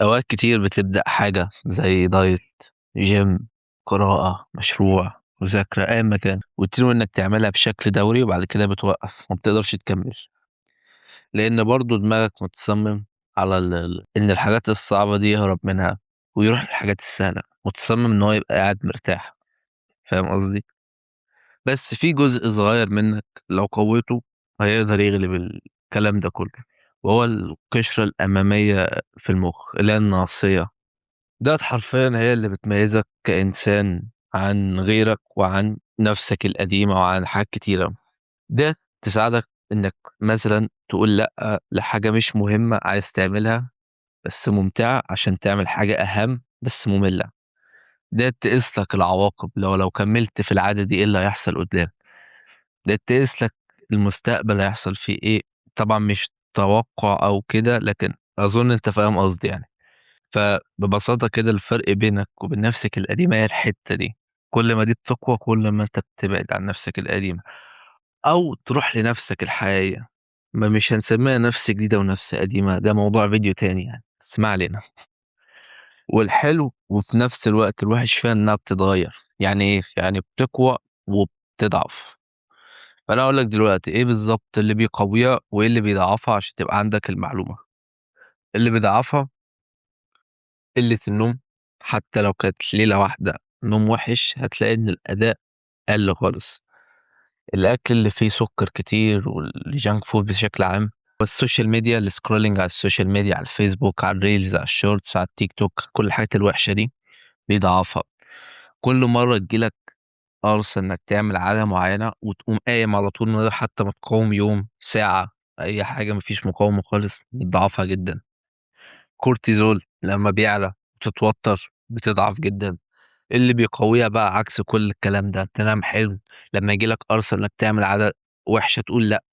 أوقات كتير بتبدأ حاجة زي دايت، جيم، قراءة، مشروع، مذاكرة، أيا ما كان، وتنوي إنك تعملها بشكل دوري وبعد كده بتوقف ما بتقدرش تكمل، لأن برضه دماغك متصمم على إن الحاجات الصعبة دي يهرب منها ويروح للحاجات السهلة، متصمم إن هو يبقى قاعد مرتاح. فاهم قصدي؟ بس في جزء صغير منك لو قويته هيقدر يغلب الكلام ده كله، وهو القشرة الأمامية في المخ اللي هي الناصية. ديّة حرفيًا هي اللي بتميّزك كإنسان عن غيرك وعن نَفْسك القديمة وعن حاجات كتيرة. ديّة تساعدك إنّك مثلًا تقول لأ لحاجة مش مهمة عايز تعملها بس ممتعة عشان تعمل حاجة أهَم بس مُمِلّة. ديّة تقيس لك العواقب، لو كمّلت في العادة دي إيه اللي هيحصل قُدّام. ديّة تقيس لك المستقبل هيحصل فيه إيه. طبعًا مش توقُّع أو كده، لكن أظُن أنت فاهم قصدي يعني. فببساطة كده الفرق بينك وبين نَفْسك القديمة هي الحتّة دي، كل ما دي بتقوى كل ما أنت بتبعد عن نَفْسك القديمة، أو تروح لنَفْسك الحقيقية، ما مش هنسميها نَفْس جديدة ونَفْس قديمة، ده موضوع فيديو تاني يعني، بس ما علينا. والحلو وفي نَفْس الوقت الوحش فيها إنها بتتغيّر، يعني إيه؟ يعني بتقوى وبتضعف. فأنا هاقول لك دلوقتي إيه بالضبط اللي بيقويها وإيه اللي بيضعفها عشان تبقى عندك المعلومة. اللي بيضعفها قلة النوم، حتى لو كانت ليلة واحدة نوم وِحِش هتلاقي إن الأداء قَل خالص. الأكل اللي فيه سُكّر كتير والjunk food بشكل عام، والسوشيال ميديا الscrolling على السوشيال ميديا، على الفيسبوك، على الreels، على الshorts، على التيك توك، كل الحاجات الوحشة دي بيضعّفها. كل مرّة تيجي لك قرصة إنّك تعمل عادة معيّنة وتقوم قايم على طول من غير حتى ما تقاوم يوم، ساعة، أي حاجة ما فيش مقاومة خالص، بتضعّفها جدًا. كورتيزول لمّا بيعلى وتتوتر بتضعف جدًا. اللي بيقويها بقى عكس كل الكلام ده، تنام حلو، لمّا ييجي لك قرصة إنك تعمل عادة وحشة تقول لأ،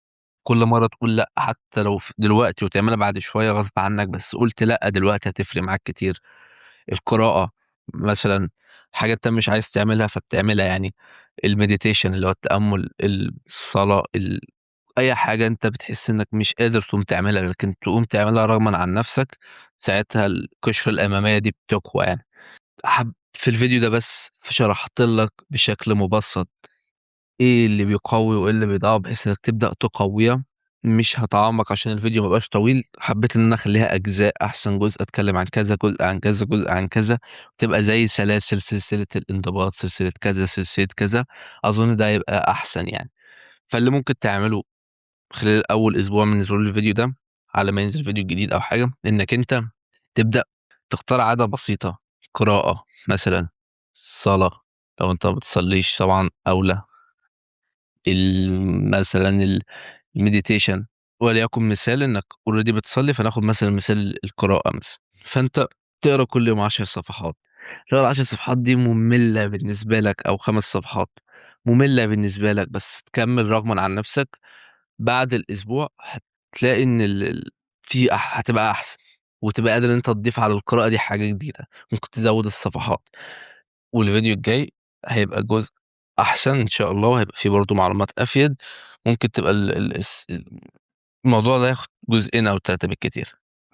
كل مرّة تقول لأ، حتى لو دلوقتي وتعملها بعد شوية غصب عنك، بس قُلت لأ دلوقتي هتفرق معاك كتير. القراءة مثلًا، حاجة أنت مش عايز تعملها فبتعملها يعني، الmeditation اللي هو التأمل، الصلاة، أي حاجة أنت بتحس إنك مش قادر تقوم تعملها، لكن تقوم تعملها رغمًا عن نفسك، ساعتها القشرة الأمامية دي بتقوى يعني. في الفيديو ده بس شرحت لك بشكل مبسّط إيه اللي بيقوي وإيه اللي بيضعف بحيث إنك تبدأ تقويها. مش هاتعمق عشان الفيديو ما يبقاش طويل، حبيت إن أنا أخلّيها أجزاء، أحسن جزء أتكلم عن كذا، جزء عن كذا، جزء عن كذا، تبقى زي سلاسل، سلسلة الانضباط، سلسلة كذا، سلسلة كذا. أظن ده هيبقى أحسن يعني. فاللي ممكن تعمله خلال أول أسبوع من نزول الفيديو ده، على ما ينزل فيديو جديد أو حاجة، إنك أنت تبدأ تختار عادة بسيطة، قراءة مثلًا، صلاة لو أنت ما بتصلّيش طبعًا أولى، مثلًا الmeditation، وليكن مثال إنك already بتصلّي، فناخد مثلًا مثال القراءة مثلًا، فأنت تقرا كل يوم 10 صفحات. لو ال10 صفحات دي مملة بالنسبة لك أو 5 صفحات مملة بالنسبة لك بس تكمّل رغمًا عن نفسك، بعد الأسبوع هتلاقي إن في هتبقى أحسن، وتبقى قادر إن أنت تضيف على القراءة دي حاجة جديدة، ممكن تزوّد الصفحات. والفيديو الجاي هيبقى جزء أحسن إن شاء الله، وهيبقى فيه برضه معلومات أفيد. ممكن تبقى ال ال الس الموضوع ده ياخد جزئين أو 3 بالكتير.